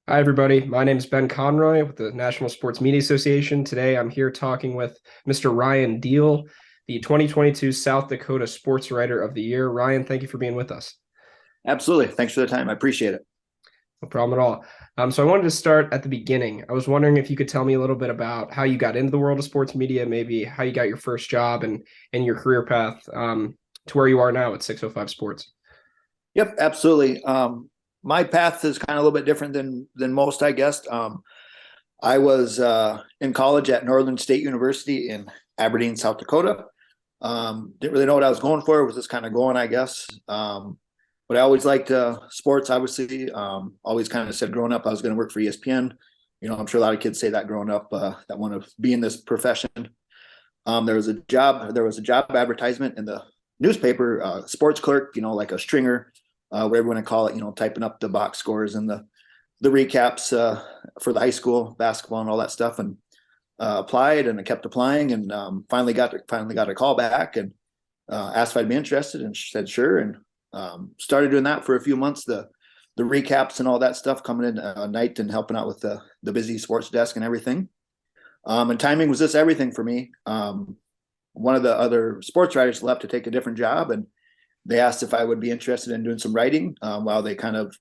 Hi, everybody. My name is Ben Conroy with the National Sports Media Association. Today, I'm here talking with Mr. Ryan Deal, the 2022 South Dakota Sportswriter of the Year. Ryan, thank you for being with us. Absolutely. Thanks for the time. I appreciate it. No problem at all. So I wanted to start at the beginning. I was wondering if you could tell me a little bit about how you got into the world of sports media, maybe how you got your first job and your career path to where you are now at 605 Sports. Yep, absolutely. My path is kind of a little bit different than most, I guess. I was in college at Northern State University in Aberdeen, South Dakota. Didn't really know what I was going for. Was just kind of going, I guess. But I always liked sports, obviously. Always kind of said growing up I was going to work for ESPN. I'm sure a lot of kids say that growing up that want to be in this profession. There was a job advertisement in the newspaper, sports clerk, like a stringer, whatever you want to call it, typing up the box scores and the recaps for the high school basketball and all that stuff, and applied, and I kept applying, and finally got a call back, and asked if I'd be interested, and she said sure, and started doing that for a few months. The recaps and all that stuff, coming in at night and helping out with the busy sports desk and everything. And timing was just everything for me. One of the other sports writers left to take a different job, and they asked if I would be interested in doing some writing while they kind of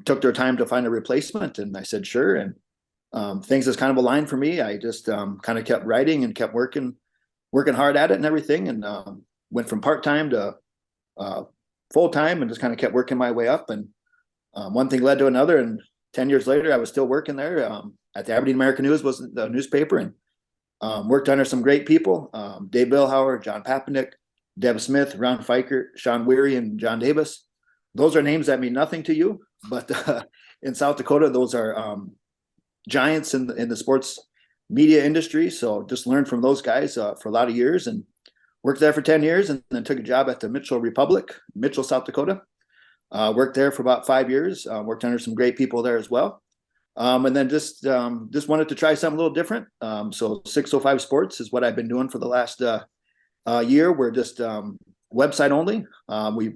took their time to find a replacement. And I said, sure. And things just kind of aligned for me. I just kind of kept writing and kept working hard at it and everything. And went from part-time to full-time, and just kind of kept working my way up. And one thing led to another. And 10 years later, I was still working there at the Aberdeen American News, was the newspaper, and worked under some great people, Dave Billhauer, John Papinick, Deb Smith, Ron Fikert, Sean Weary, and John Davis. Those are names that mean nothing to you, but in South Dakota, those are giants in the sports media industry. So just learned from those guys for a lot of years, and worked there for 10 years, and then took a job at the Mitchell Republic, Mitchell, South Dakota. Worked there for about 5 years, worked under some great people there as well. And then just wanted to try something a little different. So 605 Sports is what I've been doing for the last year. We're just website only. We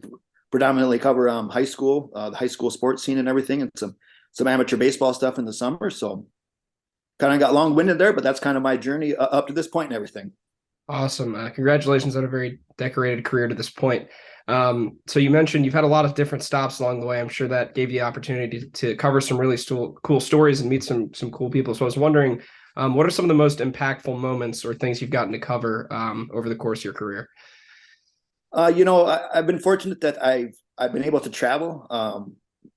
predominantly cover high school, the high school sports scene and everything, and some amateur baseball stuff in the summer. So kind of got long-winded there, but that's kind of my journey up to this point and everything. Awesome. Congratulations on a very decorated career to this point. So you mentioned you've had a lot of different stops along the way. I'm sure that gave you the opportunity to cover some really cool stories and meet some cool people. So I was wondering, what are some of the most impactful moments or things you've gotten to cover over the course of your career? I've been fortunate that I've been able to travel.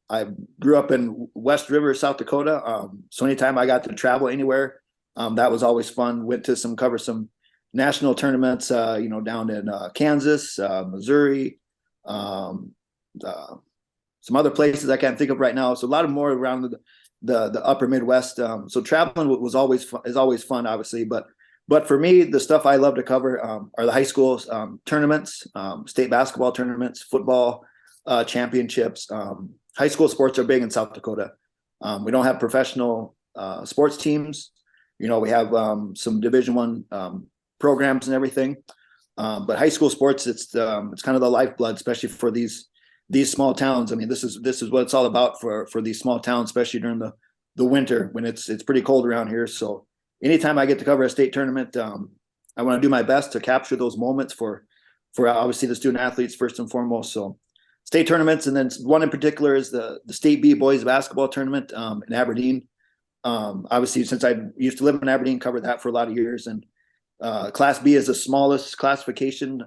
I grew up in West River, South Dakota. So anytime I got to travel anywhere, that was always fun. Went to cover some national tournaments, down in Kansas, Missouri, some other places I can't think of right now. So a lot of more around the upper Midwest. So traveling is always fun, obviously. But for me, the stuff I love to cover are the high school tournaments, state basketball tournaments, football championships. High school sports are big in South Dakota. We don't have professional sports teams. We have some Division I programs and everything. But high school sports, it's kind of the lifeblood, especially for these small towns. I mean, this is what it's all about for these small towns, especially during the winter when it's pretty cold around here. So anytime I get to cover a state tournament, I want to do my best to capture those moments for obviously the student athletes first and foremost. So state tournaments, and then one in particular is the state B boys basketball tournament in Aberdeen. Obviously, since I used to live in Aberdeen, covered that for a lot of years, and Class B is the smallest classification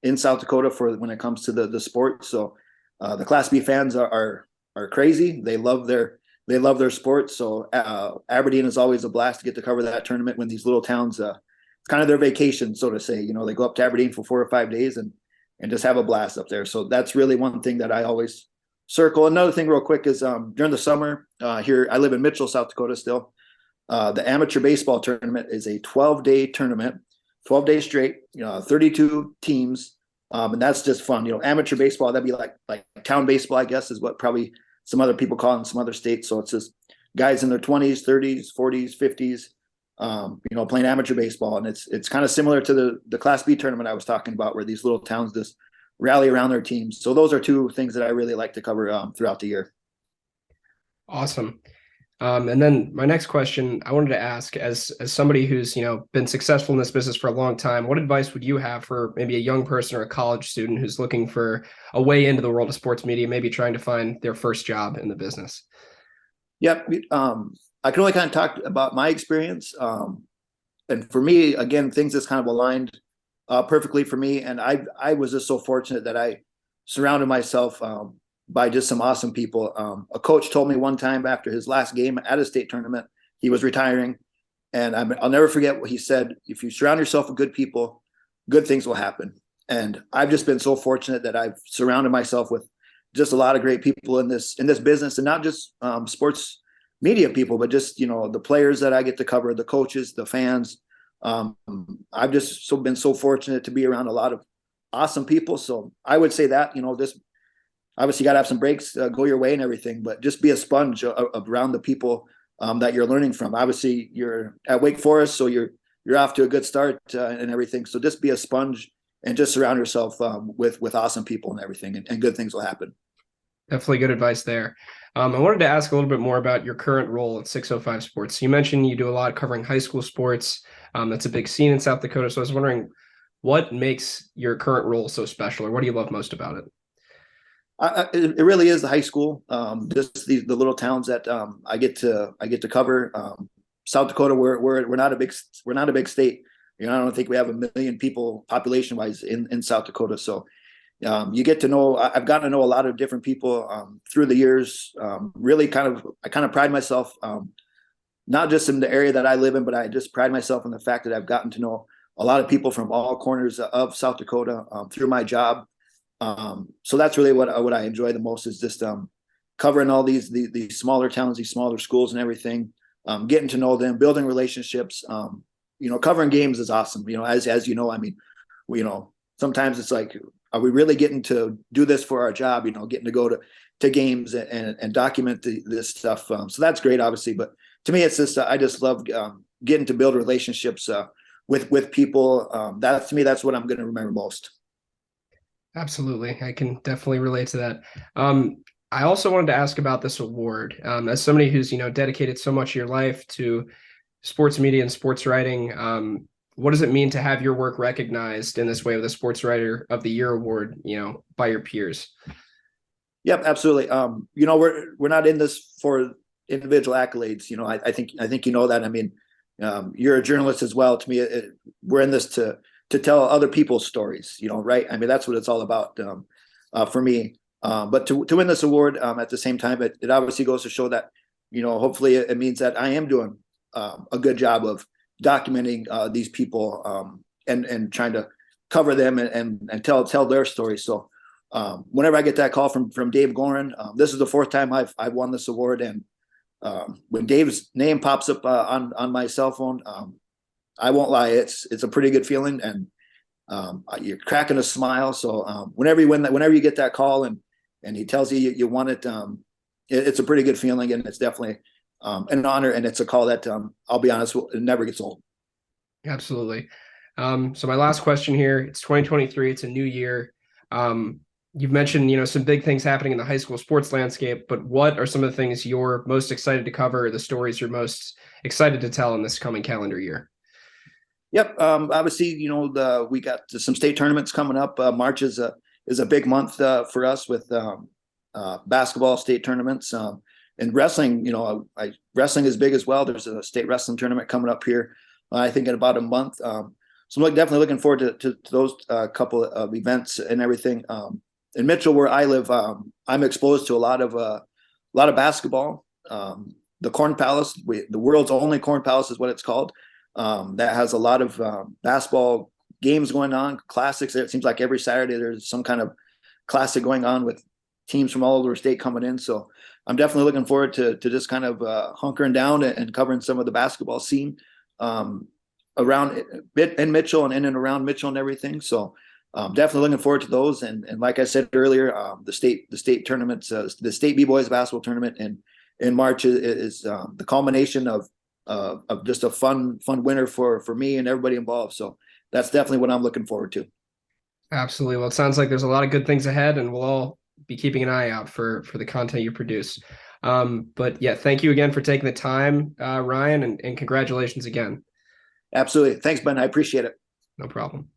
in South Dakota for when it comes to the sport. So the Class B fans are crazy. They love their sport. So Aberdeen is always a blast to get to cover that tournament when these little towns, it's kind of their vacation, so to say. They go up to Aberdeen for 4 or 5 days and just have a blast up there. So that's really one thing that I always circle. Another thing real quick is during the summer here, I live in Mitchell, South Dakota still. The amateur baseball tournament is a 12-day tournament, 12 days straight, 32 teams. And that's just fun. Amateur baseball, that'd be like town baseball, I guess, is what probably some other people call it in some other states. So it's just guys in their 20s, 30s, 40s, 50s, playing amateur baseball. And it's kind of similar to the Class B tournament I was talking about, where these little towns just rally around their teams. So those are two things that I really like to cover throughout the year. Awesome. And then my next question, I wanted to ask, as somebody who's been successful in this business for a long time, what advice would you have for maybe a young person or a college student who's looking for a way into the world of sports media, maybe trying to find their first job in the business? Yep. I can only kind of talk about my experience. And for me, again, things just kind of aligned perfectly for me. And I was just so fortunate that I surrounded myself by just some awesome people. A coach told me one time after his last game at a state tournament, he was retiring. And I'll never forget what he said. If you surround yourself with good people, good things will happen. And I've just been so fortunate that I've surrounded myself with just a lot of great people in this business, and not just sports media people, but just the players that I get to cover, the coaches, the fans. I've just been so fortunate to be around a lot of awesome people. So I would say that this obviously you got to have some breaks, go your way and everything, but just be a sponge around the people that you're learning from. Obviously, you're at Wake Forest, so you're off to a good start and everything. So just be a sponge and just surround yourself with awesome people and everything, and good things will happen. Definitely good advice there. I wanted to ask a little bit more about your current role at 605 Sports. You mentioned you do a lot covering high school sports. That's a big scene in South Dakota. So I was wondering, what makes your current role so special, or what do you love most about it? It really is the high school, just the little towns that I get to cover. South Dakota, we're not a big state. I don't think we have 1 million people population wise in South Dakota. So you get to know. I've gotten to know a lot of different people through the years. Really, I kind of pride myself, not just in the area that I live in, but I just pride myself in the fact that I've gotten to know a lot of people from all corners of South Dakota through my job. So that's really what I enjoy the most, is just covering all these smaller towns, these smaller schools and everything, getting to know them, building relationships. Covering games is awesome. As you know, I mean, sometimes it's like, are we really getting to do this for our job? Getting to go to games and document this stuff. So that's great, obviously. But to me, it's just I just love getting to build relationships with people. To me, that's what I'm going to remember most. Absolutely. I can definitely relate to that. I also wanted to ask about this award. As somebody who's, dedicated so much of your life to sports media and sports writing, what does it mean to have your work recognized in this way with a Sports Writer of the Year award, by your peers? Yep, absolutely. We're not in this for individual accolades. I think that. I mean, you're a journalist as well. To me, we're in this to tell other people's stories. Right? I mean, that's what it's all about for me. But to win this award at the same time, it obviously goes to show that hopefully it means that I am doing a good job of documenting these people and trying to cover them and tell their stories. So whenever I get that call from Dave Gorin, this is the fourth time I've won this award, and when Dave's name pops up on my cell phone, I won't lie, it's a pretty good feeling, and you're cracking a smile. So whenever you win that, whenever you get that call and he tells you won it, it's a pretty good feeling, and it's definitely an honor, and it's a call that I'll be honest, it never gets old. Absolutely. So my last question here, it's 2023, it's a new year. You've mentioned, some big things happening in the high school sports landscape, but what are some of the things you're most excited to cover, or the stories you're most excited to tell in this coming calendar year? Yep. Obviously, we got some state tournaments coming up. March is a big month for us with basketball state tournaments. And wrestling, wrestling is big as well. There's a state wrestling tournament coming up here, I think in about a month. So I'm definitely looking forward to those couple of events and everything. In Mitchell, where I live, I'm exposed to a lot of basketball. The Corn Palace, the world's only Corn Palace is what it's called. That has a lot of basketball games going on, classics. It seems like every Saturday there's some kind of classic going on with teams from all over the state coming in. So I'm definitely looking forward to just kind of hunkering down and covering some of the basketball scene around in Mitchell and in and around Mitchell and everything. So definitely looking forward to those. And like I said earlier, the state tournaments, the state B-Boys basketball tournament in March is the culmination of just a fun winter for me and everybody involved. So that's definitely what I'm looking forward to. Absolutely. Well, it sounds like there's a lot of good things ahead, and we'll all be keeping an eye out for the content you produce. But yeah, thank you again for taking the time, Ryan, and congratulations again. Absolutely. Thanks, Ben. I appreciate it. No problem.